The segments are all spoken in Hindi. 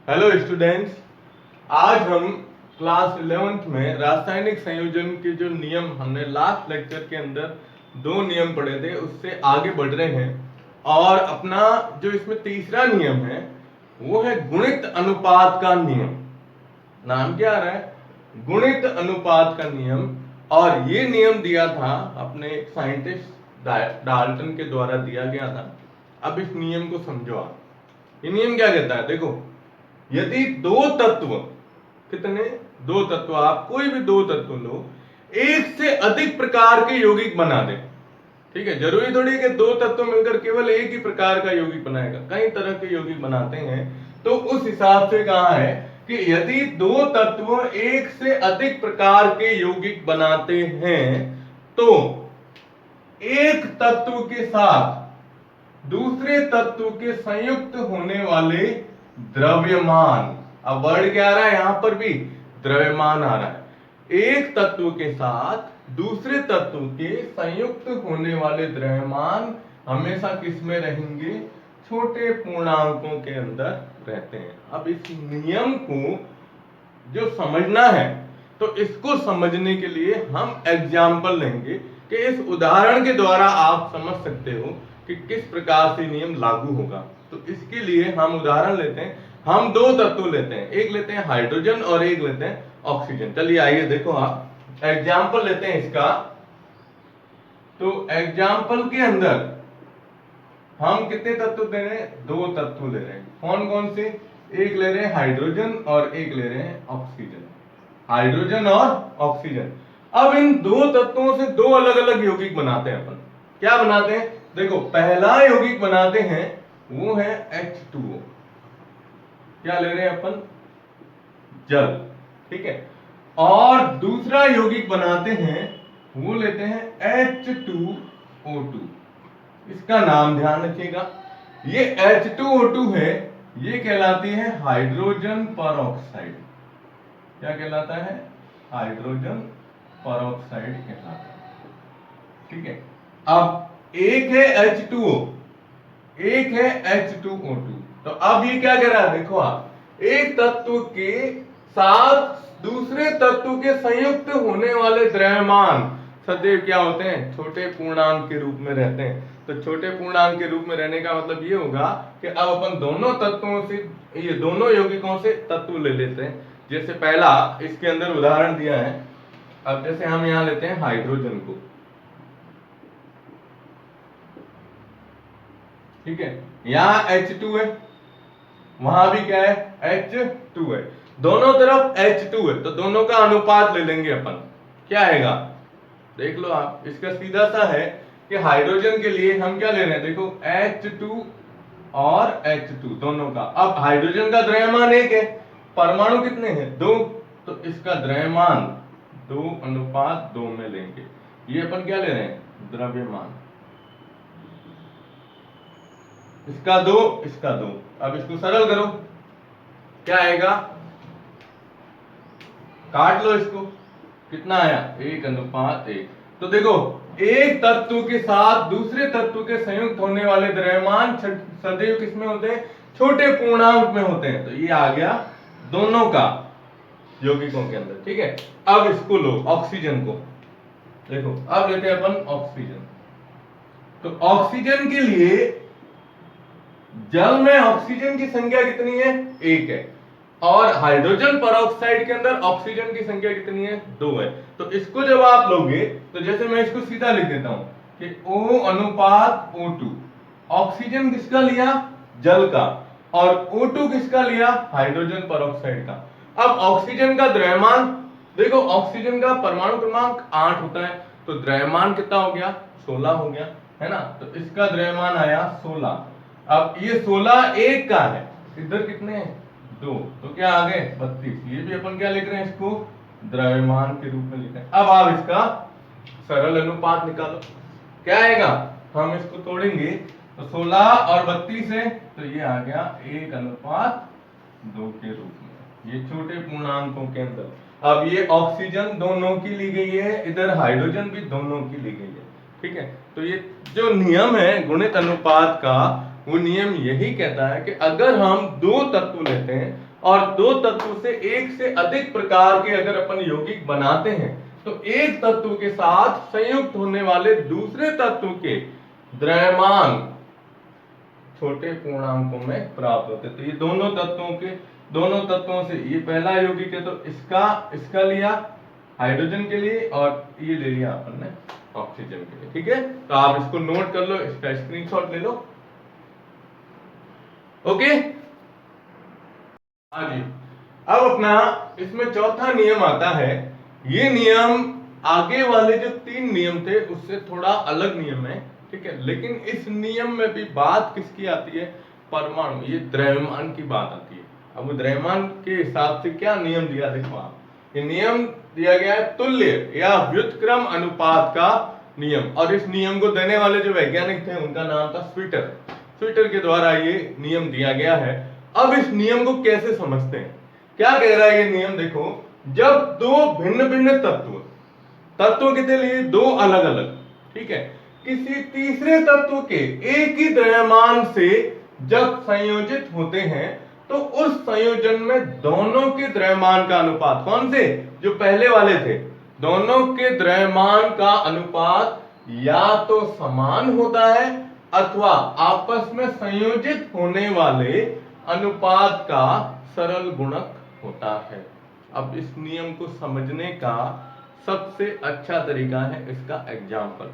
हेलो स्टूडेंट्स, आज हम क्लास 11th में रासायनिक संयोजन के जो नियम हमने लास्ट लेक्चर के अंदर दो नियम पढ़े थे उससे आगे बढ़ रहे हैं। और अपना जो इसमें तीसरा नियम है वो है गुणित अनुपात का नियम। नाम क्या आ रहा है? गुणित अनुपात का नियम। और ये नियम दिया था अपने साइंटिस्ट डाल्टन के द्वारा दिया गया था। अब इस नियम को समझो आप। ये नियम क्या कहता है? देखो, यदि दो तत्व, कितने? दो तत्व, आप कोई भी दो तत्व लो, एक से अधिक प्रकार के यौगिक बना दे। ठीक है, जरूरी थोड़ी कि दो तत्व मिलकर केवल एक ही प्रकार का यौगिक बनाएगा, कई तरह के यौगिक बनाते हैं। तो उस हिसाब से कहा है कि यदि दो तत्व एक से अधिक प्रकार के यौगिक बनाते हैं तो एक तत्व के साथ दूसरे तत्व के संयुक्त होने वाले द्रव्यमान, अब वर्ड क्या आ रहा है यहां पर भी? द्रव्यमान आ रहा है। एक तत्व के साथ दूसरे तत्व के संयुक्त होने वाले द्रव्यमान हमेशा किस में रहेंगे? छोटे पूर्णांकों के अंदर रहते हैं। अब इस नियम को जो समझना है तो इसको समझने के लिए हम एग्जाम्पल लेंगे कि इस उदाहरण के द्वारा आप समझ सकते हो कि किस प्रकार से नियम लागू होगा। तो इसके लिए हम उदाहरण लेते हैं। हम दो तत्व लेते हैं, एक लेते हैं हाइड्रोजन और एक लेते हैं ऑक्सीजन। चलिए आइए देखो, आप एग्जाम्पल लेते हैं इसका। तो एग्जाम्पल के अंदर हम कितने तत्व दे रहे हैं? दो तत्व ले रहे हैं। कौन कौन से? एक ले रहे हैं हाइड्रोजन और एक ले रहे हैं ऑक्सीजन। हाइड्रोजन और ऑक्सीजन। अब इन दो तत्वों से दो अलग अलग यौगिक बनाते हैं अपन। क्या बनाते हैं? देखो, पहला यौगिक बनाते हैं वो है H2O। क्या ले रहे हैं अपन? जल। ठीक है। और दूसरा यौगिक बनाते हैं वो लेते हैं H2O2। इसका नाम ध्यान रखिएगा। ये H2O2 है, ये कहलाती है हाइड्रोजन परऑक्साइड। क्या कहलाता है? हाइड्रोजन परऑक्साइड कहलाता है। ठीक है। अब एक है H2O, एक है H2O2। तो अब ये क्या कह रहा है? देखो आप, एक तत्व के साथ दूसरे तत्व के संयुक्त होने वाले द्रव्यमान सदैव क्या होते हैं? छोटे पूर्णांक के रूप में रहते हैं। तो छोटे पूर्णांक के रूप में रहने का मतलब ये होगा कि अब अपन दोनों तत्वों से, ये दोनों यौगिकों से तत्व ले लेते हैं। जैसे पहला इसके अंदर उदाहरण दिया है। अब जैसे हम यहां लेते हैं हाइड्रोजन को। ठीक है, यहां H2 है, वहां भी क्या है? H2 है। दोनों तरफ H2 है, तो दोनों का अनुपात ले लेंगे अपन। क्या आएगा? देख लो आप, इसका सीधा सा है कि हाइड्रोजन के लिए हम क्या ले रहे हैं? देखो, H2 और H2 दोनों का। अब हाइड्रोजन का द्रव्यमान एक है, परमाणु कितने हैं? दो। तो इसका द्रव्यमान 2:2 में लेंगे। ये अपन क्या ले रहे हैं? द्रव्यमान। इसका 2, इसका 2। अब इसको सरल करो, क्या आएगा? काट लो इसको, कितना आया? 1:1। तो देखो, एक तत्व के साथ दूसरे तत्व के संयुक्त होने वाले द्रव्यमान सदैव किसमें होते हैं? छोटे पूर्णांक में होते हैं। तो ये आ गया दोनों का यौगिकों के अंदर। ठीक है। अब इसको लो, ऑक्सीजन को। देखो, अब लेते हैं अपन ऑक्सीजन। तो ऑक्सीजन के लिए जल में ऑक्सीजन की संख्या कितनी है? 1 है। और हाइड्रोजन परऑक्साइड के अंदर ऑक्सीजन की संख्या कितनी है? 2 है। तो इसको जब आप लोगे तो जैसे मैं इसको सीधा लिख देता हूं कि O:2। ऑक्सीजन किसका लिया? जल का। और O2 किसका लिया? हाइड्रोजन परऑक्साइड का। अब ऑक्सीजन का द्रव्यमान देखो, ऑक्सीजन का परमाणु क्रमांक 8 होता है, तो द्रव्यमान कितना हो गया? 16 हो गया, है ना? तो इसका द्रव्यमान आया 16। अब ये 16 एक का है, इधर कितने हैं? 2। तो क्या आ गए? 32। ये भी अपन क्या लिख रहे हैं? इसको द्रव्यमान के रूप में लिख रहे हैं। अब आप इसका सरल अनुपात निकालो, क्या आएगा? हम इसको तोड़ेंगे तो 16 और 32 है, तो ये आ गया 1:2 के रूप में, ये छोटे पूर्णांकों के अंदर। अब ये ऑक्सीजन दोनों की ली गई है, इधर हाइड्रोजन भी दोनों की ली गई है। ठीक है। तो ये जो नियम है गुणित अनुपात का, वो नियम यही कहता है कि अगर हम दो तत्व लेते हैं और दो तत्व से एक से अधिक प्रकार के अगर अपन यौगिक बनाते हैं तो एक तत्व के साथ संयुक्त होने वाले दूसरे तत्व के द्रव्यमान छोटे पूर्णांकों में प्राप्त होते। तो ये दोनों तत्वों से ये पहला यौगिक है तो इसका लिया हाइड्रोजन के लिए और ये ले लिया अपन ने ऑक्सीजन के लिए। ठीक है, तो आप इसको नोट कर लो, इसका स्क्रीनशॉट ले लो। ओके, हाँ जी। अब अपना इसमें चौथा नियम आता है। ये नियम आगे वाले जो 3 नियम थे उससे थोड़ा अलग नियम है, ठीक है, लेकिन इस नियम में भी बात किसकी आती है? परमाणु, ये द्रव्यमान की बात आती है। अब द्रव्यमान के हिसाब से क्या नियम दिया, देखो आप, ये नियम दिया गया है तुल्य या व्युत्क्रम अनुपात का नियम, और इस नियम को देने वाले जो वैज्ञानिक थे उनका नाम था स्वीटर के द्वारा ये नियम दिया गया है। अब इस नियम को कैसे समझते हैं, क्या कह रहा है ये नियम? देखो, जब दो भिन्न भिन्न तत्व कितने लिए? दो अलग अलग, ठीक है, किसी तीसरे तत्व के एक ही द्रव्यमान से जब संयोजित होते हैं तो उस संयोजन में दोनों के द्रव्यमान का अनुपात, कौन से? जो पहले वाले थे, दोनों के द्रव्यमान का अनुपात या तो समान होता है अथवा आपस में संयोजित होने वाले अनुपात का सरल गुणक होता है। अब इस नियम को समझने का सबसे अच्छा तरीका है इसका एग्जाम्पल।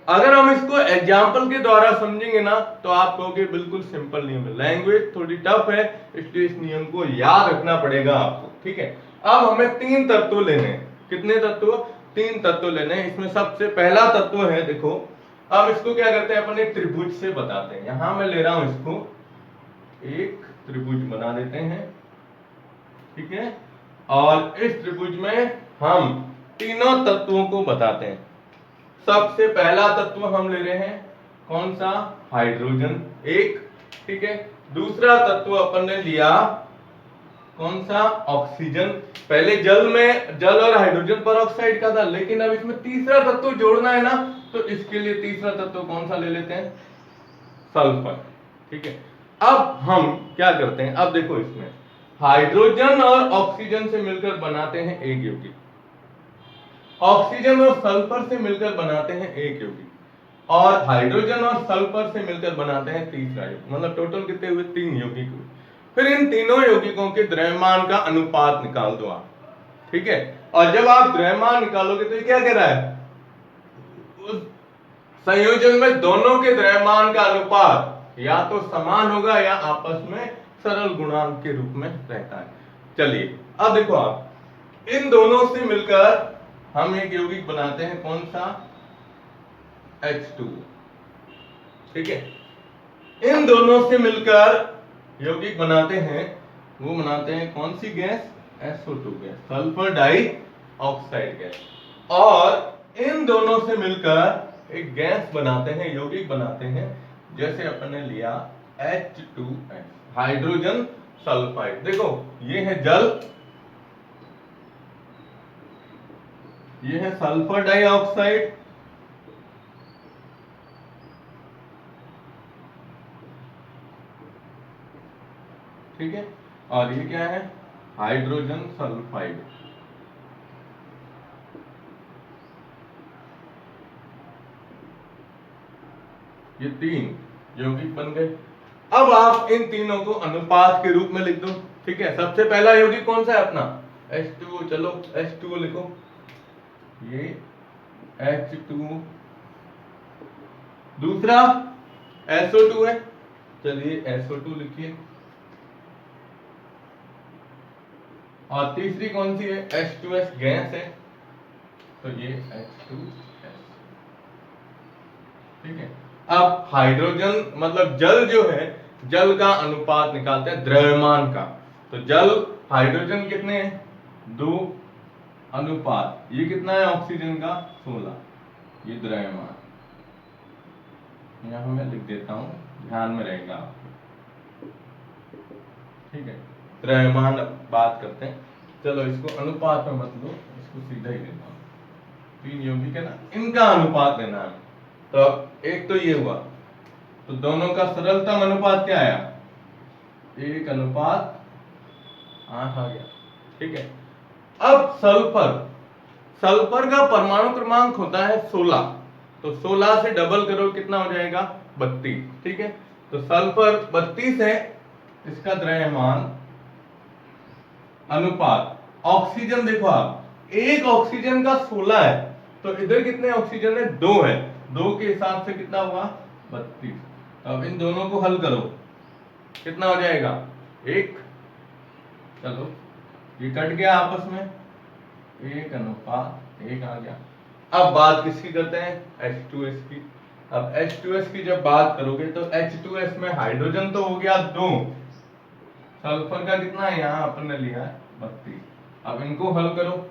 अगर हम इसको एग्जाम्पल के द्वारा समझेंगे ना तो आप कहोगे बिल्कुल सिंपल नियम है, लैंग्वेज थोड़ी टफ है, इसलिए इस नियम को याद रखना पड़ेगा आपको। ठीक है, अब हमें 3 तत्व लेने हैं। कितने तत्व? 3 तत्व लेने हैं। इसमें सबसे पहला तत्व है, देखो, अब इसको क्या करते हैं अपन, एक त्रिभुज से बताते हैं। यहां मैं ले रहा हूं इसको, एक त्रिभुज बना देते हैं, ठीक है, और इस त्रिभुज में हम तीनों तत्वों को बताते हैं। सबसे पहला तत्व हम ले रहे हैं, कौन सा? हाइड्रोजन, एक, ठीक है। दूसरा तत्व अपन ने लिया कौन सा? ऑक्सीजन। पहले जल और हाइड्रोजन परऑक्साइड का था, लेकिन अब इसमें तीसरा तत्व जोड़ना है ना, तो इसके लिए तीसरा तत्व कौन सा ले लेते हैं? सल्फर, ठीक है। अब हम क्या करते हैं, अब देखो, इसमें हाइड्रोजन और ऑक्सीजन से मिलकर बनाते हैं एक यौगिक, ऑक्सीजन और सल्फर से मिलकर बनाते हैं एक यौगिक, और हाइड्रोजन और सल्फर से मिलकर बनाते हैं तीसरा यौगिक। मतलब टोटल कितने हुए? 3 यौगिक हुए। फिर इन तीनों यौगिकों के द्रव्यमान का अनुपात निकाल दो आप, ठीक है। और जब आप द्रव्यमान निकालोगे तो ये क्या कह रहा है? उस संयोजन में दोनों के द्रव्यमान का अनुपात या तो समान होगा या आपस में सरल गुणांक के रूप में रहता है। चलिए, अब देखो आप, इन दोनों से मिलकर हम एक यौगिक बनाते हैं, कौन सा? H2, ठीक है। इन दोनों से मिलकर यौगिक बनाते हैं, वो बनाते हैं कौन सी gas? SO2 gas, sulphur dioxide gas. और इन दोनों से मिलकर एक गैस बनाते हैं, यौगिक बनाते हैं, जैसे अपन ने लिया H2S, हाइड्रोजन सल्फाइड। देखो, ये है जल, ये है सल्फर डाइऑक्साइड, ठीक है, और ये क्या है? Hydrogen sulphide. ये 3 यौगिक बन गए। अब आप इन तीनों को अनुपात के रूप में लिख दो, ठीक है। सबसे पहला यौगिक कौन सा है अपना? H2O, चलो H2O लिखो, ये H2O। दूसरा SO2 है, चलिए SO2 लिखिए। और तीसरी कौन सी है? H2S गैस है, तो ये H2S, ठीक है। अब हाइड्रोजन मतलब जल जो है, जल का अनुपात निकालते हैं द्रव्यमान का। तो जल हाइड्रोजन कितने हैं? 2 अनुपात, ये कितना है ऑक्सीजन का? 16, ये द्रव्यमान। यहां मैं लिख देता हूं, ध्यान में रहेगा आपको, ठीक है। द्रव्यमान बात करते हैं, चलो इसको अनुपात में मत लो, इसको सीधा ही लेता हूं। 3 यौगिक है ना, इनका अनुपात लेना है। तो एक तो ये हुआ, तो दोनों का सरलतम अनुपात क्या आया? 1:8 आ गया। ठीक है। अब सल्फर का परमाणु क्रमांक होता है 16, तो 16 से डबल करो कितना हो जाएगा? 32। ठीक है, तो सल्फर 32 है इसका द्रव्यमान अनुपात। ऑक्सीजन देखो आप, एक ऑक्सीजन का 16 है, तो इधर कितने ऑक्सीजन है? 2 है, 2 के हिसाब से कितना हुआ? 32। अब इन दोनों को हल करो, कितना हो जाएगा? 1। चलो ये कट गया आपस में, 1:1 आ गया। अब बात किसकी करते हैं? H2S की। अब H2S की जब बात करोगे तो H2S में हाइड्रोजन तो हो गया 2, सल्फर का कितना है? यहां अपन ने लिया है 32। अब इनको हल करो,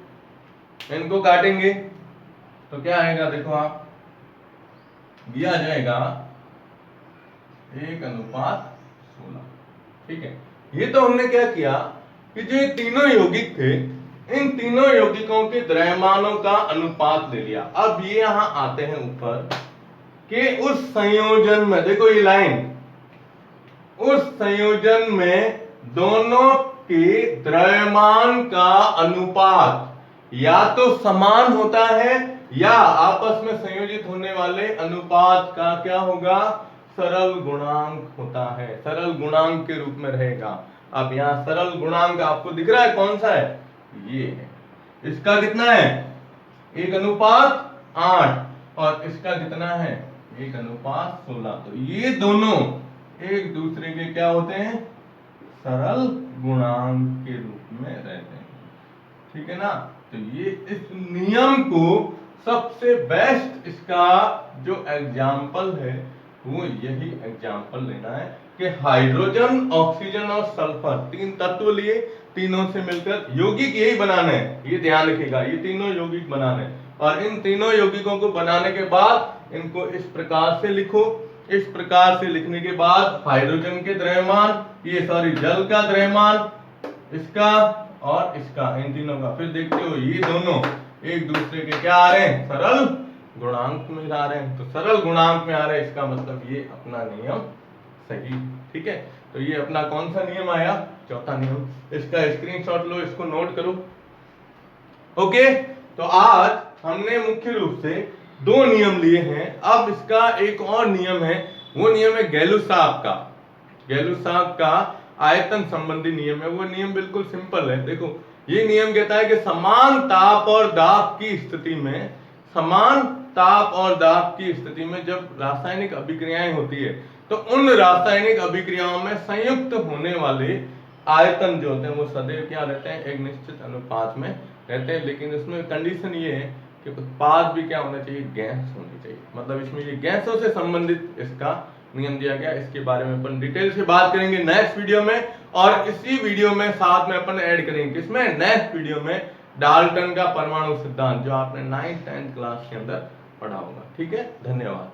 इनको काटेंगे तो क्या आएगा? देखो आप, ये आ जाएगा 1:16। ठीक है, ये तो हमने क्या किया कि जो ये तीनों यौगिक थे, इन तीनों यौगिकों के द्रव्यमानों का अनुपात ले लिया। अब ये यहां आते हैं ऊपर कि उस संयोजन में, देखो ये लाइन, उस संयोजन में दोनों के द्रव्यमान का अनुपात या तो समान होता है या आपस में संयोजित होने वाले अनुपात का क्या होगा? सरल गुणांक होता है, सरल गुणांक के रूप में रहेगा। अब यहां सरल गुणांक आपको दिख रहा है कौन सा है? ये है। इसका कितना है? 1:8 और इसका कितना है? 1:16। तो ये दोनों एक दूसरे के क्या होते हैं? सरल गुणांक के रूप में रहते हैं। ठीक है ना? तो ये इस नियम को सबसे बेस्ट, इसका जो एग्जाम्पल है वो यही एग्जाम्पल लेना है कि हाइड्रोजन, ऑक्सीजन और सल्फर, 3 तत्व लिए, तीनों से मिलकर यौगिक यही बनाने हैं। ये ध्यान रखिएगा, ये तीनों यौगिक बनाने हैं। और इन तीनों यौगिकों को बनाने के बाद इनको इस प्रकार से लिखो। इस प्रकार से लिखने के बाद हाइड्रोजन के द्रव्यमान, ये सॉरी जल का द्रव्यमान, इसका और इसका, इन तीनों का, फिर देखते हो ये दोनों एक दूसरे के क्या आ रहे हैं? सरल गुणांक में आ रहे हैं। तो सरल गुणांक में आ रहे हैं, इसका मतलब ये अपना नियम सही। ठीक है, तो ये अपना कौन सा नियम आया? चौथा नियम। इसका स्क्रीनशॉट लो, इसको नोट करो। ओके, तो आज हमने मुख्य रूप से 2 नियम लिए हैं। अब इसका एक और नियम है, वो नियम है गैलुसाफ का। गैलुसाफ का आयतन संबंधी नियम है। वो नियम बिल्कुल सिंपल है। देखो, ये नियम कहता है कि समान ताप और दाब की स्थिति में, समान ताप और दाब की स्थिति में जब रासायनिक अभिक्रियाएं होती है, तो उन रासायनिक अभिक्रियाओं में संयुक्त होने वाले आयतन जो होते हैं वो सदैव क्या रहते हैं? एक निश्चित अनुपात में रहते हैं। लेकिन इसमें कंडीशन ये है कि उत्पाद भी क्या होना चाहिए? गैस होनी चाहिए। मतलब इसमें ये गैसों से संबंधित इसका नियम दिया गया। इसके बारे में अपन डिटेल से बात करेंगे नेक्स्ट वीडियो में। और इसी वीडियो में साथ में अपन ऐड करेंगे किसमें? नेक्स्ट वीडियो में डाल्टन का परमाणु सिद्धांत, जो आपने 9th 10th क्लास के अंदर पढ़ा होगा। ठीक है, धन्यवाद।